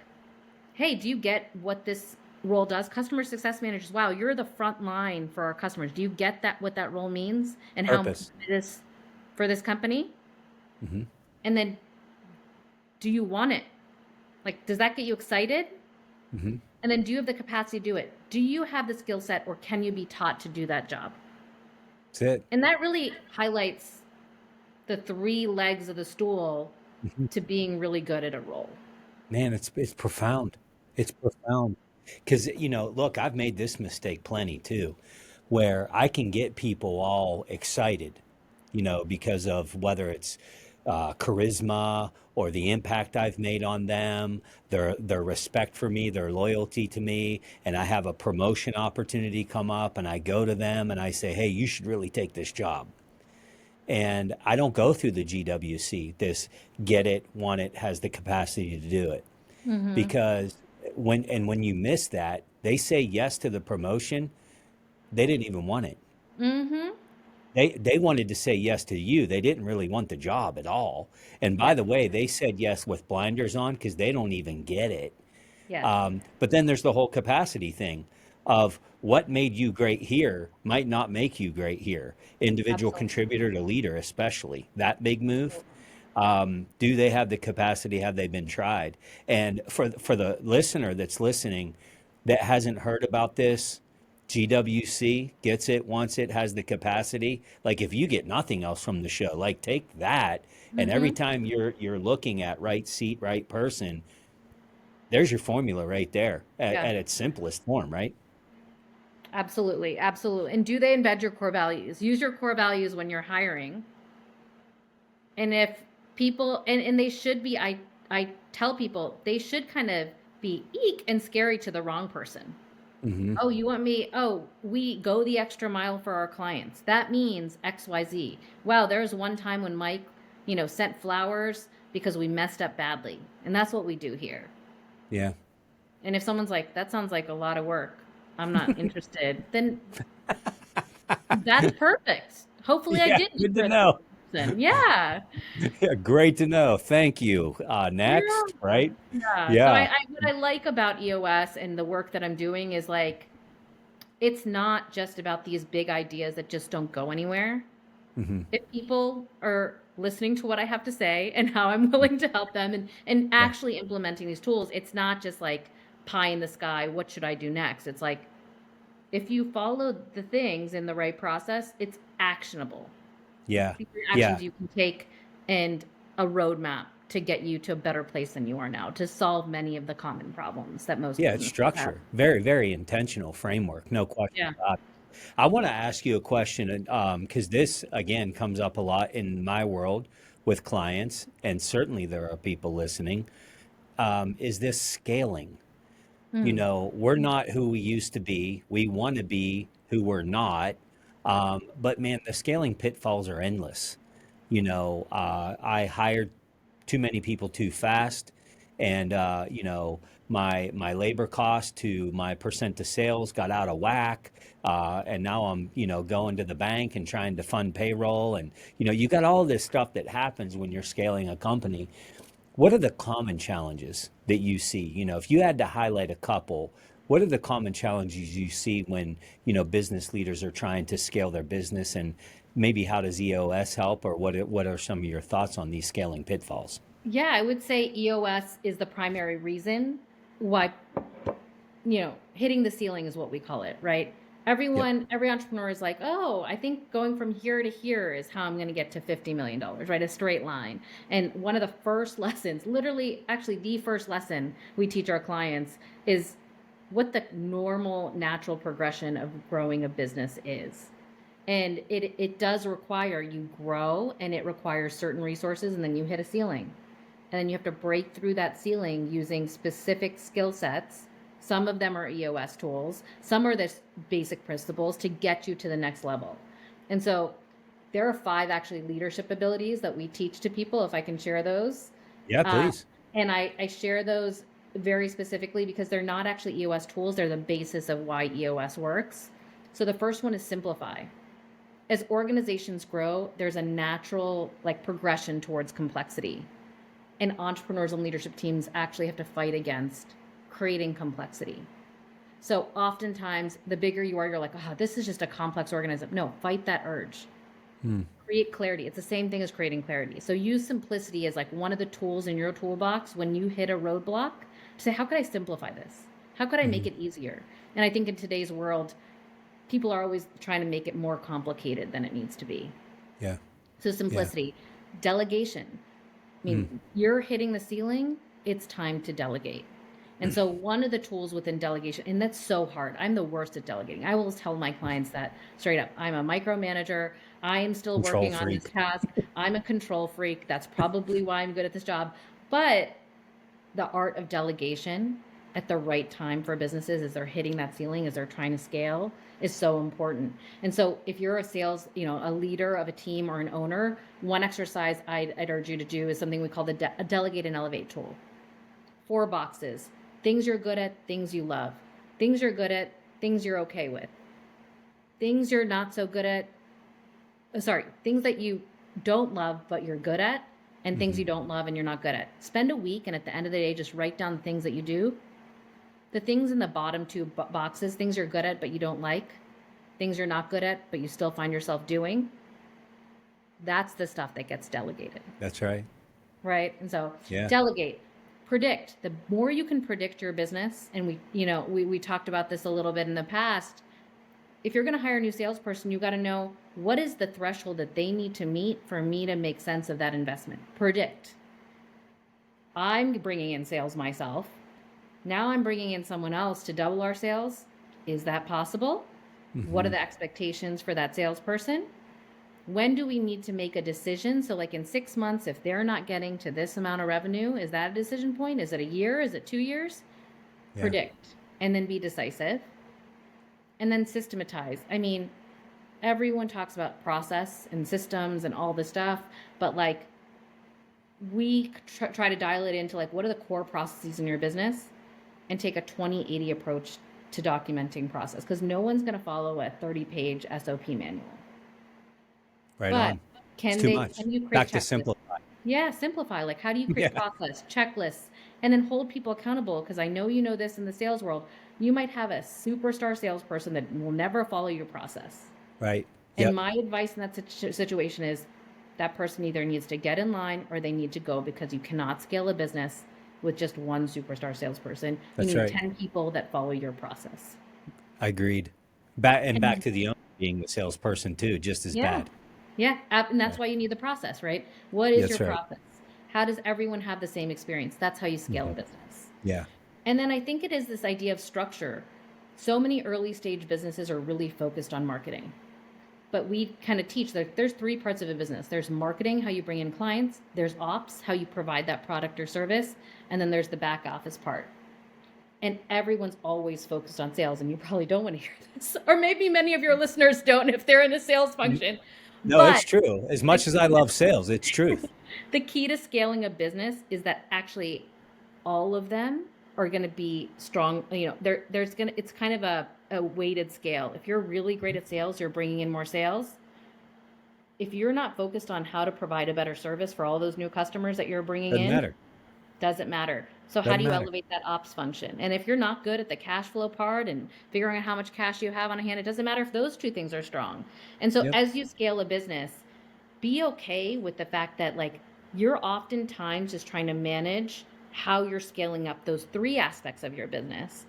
hey, do you get what this role does? Customer success managers, wow, you're the front line for our customers. Do you get that, what that role means and how important Purpose. it is for this company? Hmm. And then do you want it? Like, does that get you excited? Hmm. And then do you have the capacity to do it? Do you have the skill set or can you be taught to do that job? That's it. And that really highlights the 3 legs of the stool Hmm. to being really good at a role. Man, it's profound. It's profound. Because, look, I've made this mistake plenty too, where I can get people all excited, because of whether it's charisma or the impact I've made on them, their respect for me, their loyalty to me, and I have a promotion opportunity come up, and I go to them and I say, "Hey, you should really take this job." And I don't go through the GWC, this get it, want it, has the capacity to do it. Mm-hmm. Because when you miss that, they say yes to the promotion, they didn't even want it. Mm-hmm. They wanted to say yes to you. They didn't really want the job at all. And by Yes. the way, they said yes with blinders on because they don't even get it. Yes. But then there's the whole capacity thing of what made you great here might not make you great here. Individual Absolutely. contributor to leader, especially that big move. Do they have the capacity? Have they been tried? And for the listener that's listening that hasn't heard about this, GWC gets it, wants it, has the capacity. Like if you get nothing else from the show, like take that, and every Mm-hmm. time you're looking at right seat, right person, there's your formula right there Yeah. at its simplest form, right? Absolutely. Absolutely. And do they embed your core values? Use your core values when you're hiring. And if people and they should be, I tell people they should kind of be eek and scary to the wrong person. Hmm. Oh, you want me? Oh, we go the extra mile for our clients. That means XYZ. Wow, there was one time when Mike, sent flowers because we messed up badly. And that's what we do here. Yeah. And if someone's like, that sounds like a lot of work, I'm not interested, then that's perfect. Hopefully I Yeah. did meet Good the to right know. person. Yeah. Yeah, great to know. Thank you. You're Next, right? welcome. Yeah. So Yeah. what I like about EOS and the work that I'm doing is like, it's not just about these big ideas that just don't go anywhere. Hmm. If people are listening to what I have to say and how I'm willing to help them and Yeah. actually implementing these tools, it's not just like pie in the sky, what should I do next? It's like if you follow the things in the right process, it's actionable. Yeah. These are Yeah. actions you can take and a roadmap to get you to a better place than you are now, to solve many of the common problems that most Yeah. It's businesses have. structure. Very, very intentional framework. No question Yeah. about it. I want to ask you a question because this, again, comes up a lot in my world with clients, and certainly there are people listening. Is this scaling? Hmm. We're not who we used to be. We want to be who we're not. But man, the scaling pitfalls are endless. I hired too many people too fast, and my labor cost to my percent to sales got out of whack, and now I'm going to the bank and trying to fund payroll, and you got all this stuff that happens when you're scaling a company. What are the common challenges that you see? If you had to highlight a couple, what are the common challenges you see when, business leaders are trying to scale their business, and maybe how does EOS help, or what are some of your thoughts on these scaling pitfalls? Yeah, I would say EOS is the primary reason why, hitting the ceiling is what we call it, right? Yep. Every entrepreneur is like, oh, I think going from here to here is how I'm going to get to $50 million, right? A straight line. And one of the first lessons, literally, actually, the first lesson we teach our clients is what the normal, natural progression of growing a business is. And it does require you grow and it requires certain resources, and then you hit a ceiling. And then you have to break through that ceiling using specific skill sets. Some of them are EOS tools, some are the basic principles to get you to the next level. And so there are 5 actually leadership abilities that we teach to people, if I can share those. Yeah, Uh, please. and I share those very specifically because they're not actually EOS tools, they're the basis of why EOS works. So the first one is simplify. As organizations grow, there's a natural like progression towards complexity, and entrepreneurs and leadership teams actually have to fight against creating complexity. So oftentimes, the bigger you are, you're like, oh, this is just a complex organism. No, fight that urge. Hmm. Create clarity. It's the same thing as creating clarity. So use simplicity as like one of the tools in your toolbox when you hit a roadblock to say, how could I simplify this? How could I make Hmm. it easier? And I think in today's world, people are always trying to make it more complicated than it needs to be. Yeah. So Yeah. simplicity, delegation. I Hmm. mean, you're hitting the ceiling, it's time to delegate. And so one of the tools within delegation, and that's so hard. I'm the worst at delegating. I will tell my clients that straight up. I'm a micromanager. I am still Control working on this freak. task. I'm a control freak. That's probably why I'm good at this job. But the art of delegation at the right time for businesses as they're hitting that ceiling, as they're trying to scale, is so important. And so if you're a sales, a leader of a team or an owner, one exercise I'd urge you to do is something we call the delegate and elevate tool. 4 boxes: things you're good at, things you love, things you're good at, things you're okay with, things you're not so good at, things that you don't love but you're good at, and things you don't love and you're not good at. Spend a week and at the end of the day just write down the things that you do. The things in the bottom 2 boxes, things you're good at but you don't like, things you're not good at but you still find yourself doing, that's the stuff that gets delegated. That's right. Right? And so Yeah. delegate, predict. The more you can predict your business, and we talked about this a little bit in the past. If you're going to hire a new salesperson, you got to know what is the threshold that they need to meet for me to make sense of that investment. Predict. I'm bringing in sales myself. Now I'm bringing in someone else to double our sales. Is that possible? What are the expectations for that salesperson? When do we need to make a decision? So like in 6 months, if they're not getting to this amount of revenue, is that a decision point? Is it a year? Is it 2 years? Yeah. Predict, and then be decisive, and then systematize. I mean, everyone talks about process and systems and all this stuff, but like we try to dial it into like, what are the core processes in your business, and take a 20/80 approach to documenting process, because no one's going to follow a 30-page SOP manual. Right But on. It's too much. can you create Back to checklists? simplify. Yeah, simplify. Like, how do you create Yeah. process, checklists, and then hold people accountable? Because I know you know this in the sales world. You might have a superstar salesperson that will never follow your process. Right. And Yep. my advice in that situation is that person either needs to get in line or they need to go, because you cannot scale a business with just one superstar salesperson. You That's need right. 10 people that follow your process. Agreed. Back And to the owner being the salesperson too, just as yeah. bad. Yeah, and that's Yeah. why you need the process, right? What is your That's right. process? How does everyone have the same experience? That's how you scale a Mhm. business. Yeah. And then I think it is this idea of structure. So many early stage businesses are really focused on marketing. But we kind of teach that there's 3 parts of a business. There's marketing, how you bring in clients. There's ops, how you provide that product or service. And then there's the back office part. And everyone's always focused on sales, and you probably don't want to hear this. Or maybe many of your listeners don't if they're in a sales function. No, it's But true. As the much as I love sales, it's truth. the key to scaling a business is that actually all of them are going to be strong. It's kind of a weighted scale. If you're really great at sales, you're bringing in more sales. If you're not focused on how to provide a better service for all those new customers that you're bringing Doesn't in, matter. doesn't matter. So how Doesn't do you matter. elevate that ops function? And if you're not good at the cash flow part and figuring out how much cash you have on hand, it doesn't matter if those 2 things are strong. And so Yep. as you scale a business, be okay with the fact that like you're oftentimes just trying to manage how you're scaling up those 3 aspects of your business.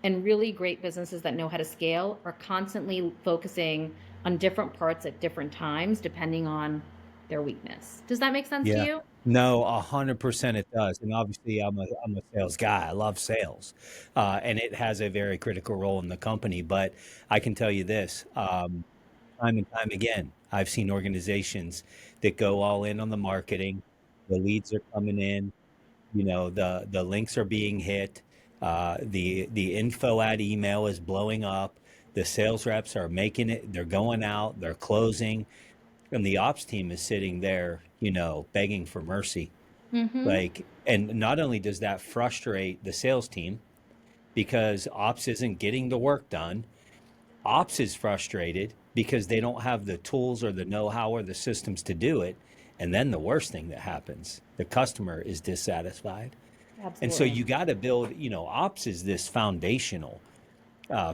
And really great businesses that know how to scale are constantly focusing on different parts at different times, depending on their weakness. Does that make sense to Yeah. you? No, 100% it does. And obviously I'm a sales guy. I love sales. And it has a very critical role in the company. But I can tell you this, time and time again, I've seen organizations that go all in on the marketing. The leads are coming in, the links are being hit, the info at email is blowing up, the sales reps are making it, they're going out, they're closing, and the ops team is sitting there, begging for mercy. Mm-hmm. Like, and not only does that frustrate the sales team because ops isn't getting the work done, ops is frustrated because they don't have the tools or the know-how or the systems to do it. And then the worst thing that happens, the customer is dissatisfied. And so Absolutely. you got to build, ops is this foundational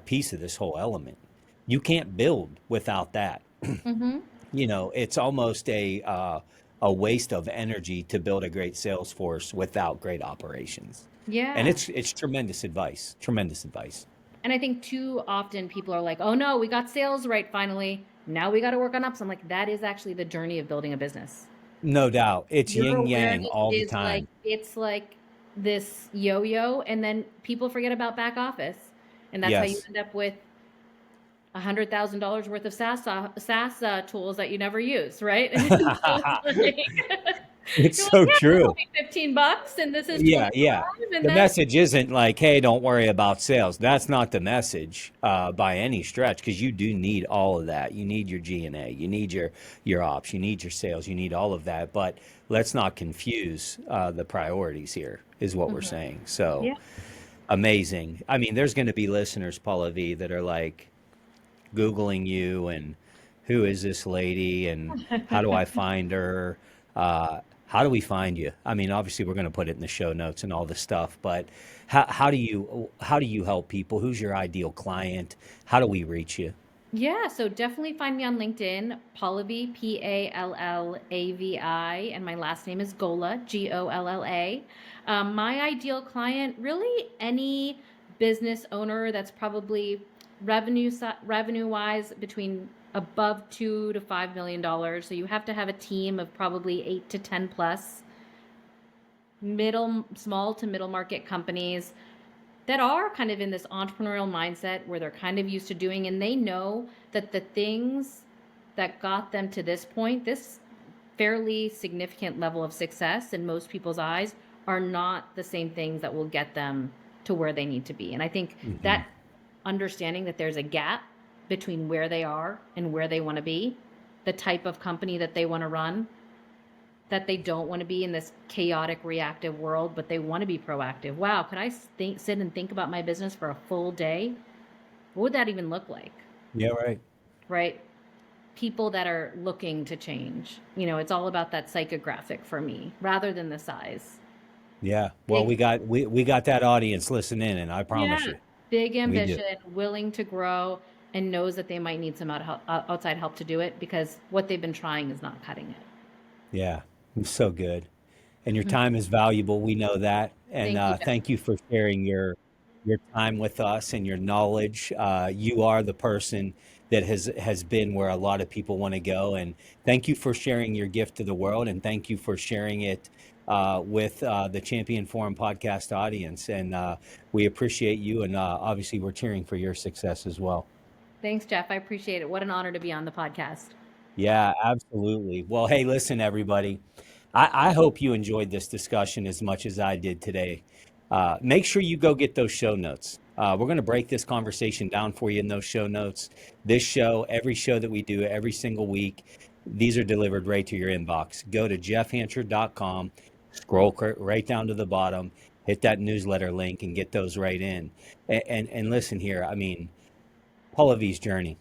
piece of this whole element. You can't build without that. Mm-hmm. It's almost a waste of energy to build a great sales force without great operations. And Yeah. it's tremendous advice. Tremendous advice. And I think too often people are like, oh no, we got sales right finally. Now we got to work on ups. I'm like, that is actually the journey of building a business. No doubt. It's Your yin yang awareness all the is like, time. it's like this yo-yo, and then people forget about back office, and that's how you Yes. end up with $100,000 worth of SaaS tools that you never use, right? And so it's like, It's you're like, so yeah, this will true. be $15, and this is Yeah, yeah. 25, and The then message isn't like, hey, don't worry about sales. That's not the message by any stretch, because you do need all of that. You need your G&A, you need your ops, you need your sales, you need all of that. But let's not confuse the priorities here, is what we're Mhm. saying. So Yeah. amazing. I mean, there's going to be listeners, Paula V, that are like Googling you and who is this lady and how do I find her? How do we find you? I mean, obviously we're going to put it in the show notes and all the stuff, but how do you help people? Who's your ideal client? How do we reach you? Yeah, so definitely find me on LinkedIn, Pallavi, Pallavi, and my last name is Golla, Golla. My ideal client, really any business owner that's probably revenue wise between above $2 to $5 million. So you have to have a team of probably 8 to 10 plus small to middle market companies that are kind of in this entrepreneurial mindset where they're kind of used to doing, and they know that the things that got them to this point, this fairly significant level of success in most people's eyes, are not the same things that will get them to where they need to be. And I think Hmm. that understanding that there's a gap between where they are and where they want to be, the type of company that they want to run, that they don't want to be in this chaotic reactive world, but they want to be proactive. Wow, could I sit and think about my business for a full day? What would that even look like? Yeah, right. Right? People that are looking to change. It's all about that psychographic for me rather than the size. Yeah. Well, Big, we got that audience listening, and I promise yeah, you, big we do. ambition, willing to grow, and knows that they might need some outside help to do it because what they've been trying is not cutting it. Yeah. It's so good. And your time is valuable. We know that. And Thank you, Jeff. thank you for sharing your time with us and your knowledge. You are the person that has been where a lot of people want to go. And thank you for sharing your gift to the world. And thank you for sharing it with the Champion Forum podcast audience. And we appreciate you. And obviously, we're cheering for your success as well. Thanks, Jeff. I appreciate it. What an honor to be on the podcast. Yeah, absolutely. Well, hey, listen, everybody. I hope you enjoyed this discussion as much as I did today. Make sure you go get those show notes. We're going to break this conversation down for you in those show notes. This show, every show that we do every single week, these are delivered right to your inbox. Go to jeffhancher.com, scroll right down to the bottom, hit that newsletter link, and get those right in. And listen here, I mean, Pallavi's journey,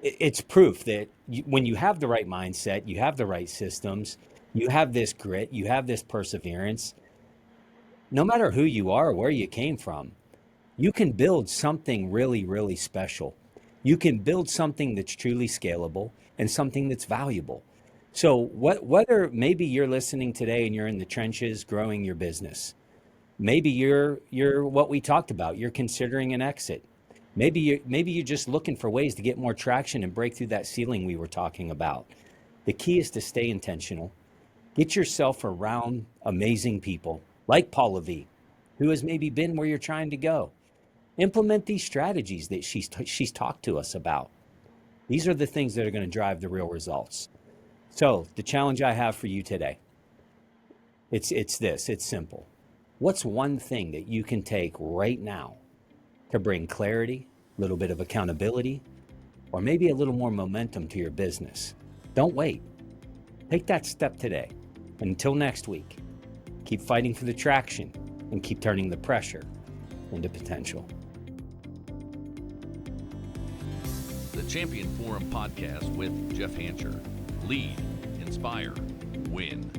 it's proof that when you have the right mindset, you have the right systems, you have this grit, you have this perseverance, no matter who you are or where you came from, you can build something really, really special. You can build something that's truly scalable and something that's valuable. So, whether maybe you're listening today and you're in the trenches growing your business, maybe you're what we talked about. You're considering an exit. Maybe you're just looking for ways to get more traction and break through that ceiling we were talking about. The key is to stay intentional. Get yourself around amazing people like Paula V, who has maybe been where you're trying to go. Implement these strategies that she's talked to us about. These are the things that are going to drive the real results. So the challenge I have for you today, it's this. It's simple. What's one thing that you can take right now to bring clarity, a little bit of accountability, or maybe a little more momentum to your business? Don't wait. Take that step today. And until next week, keep fighting for the traction and keep turning the pressure into potential. The Champion Forum podcast with Jeff Hancher. Lead, inspire, win.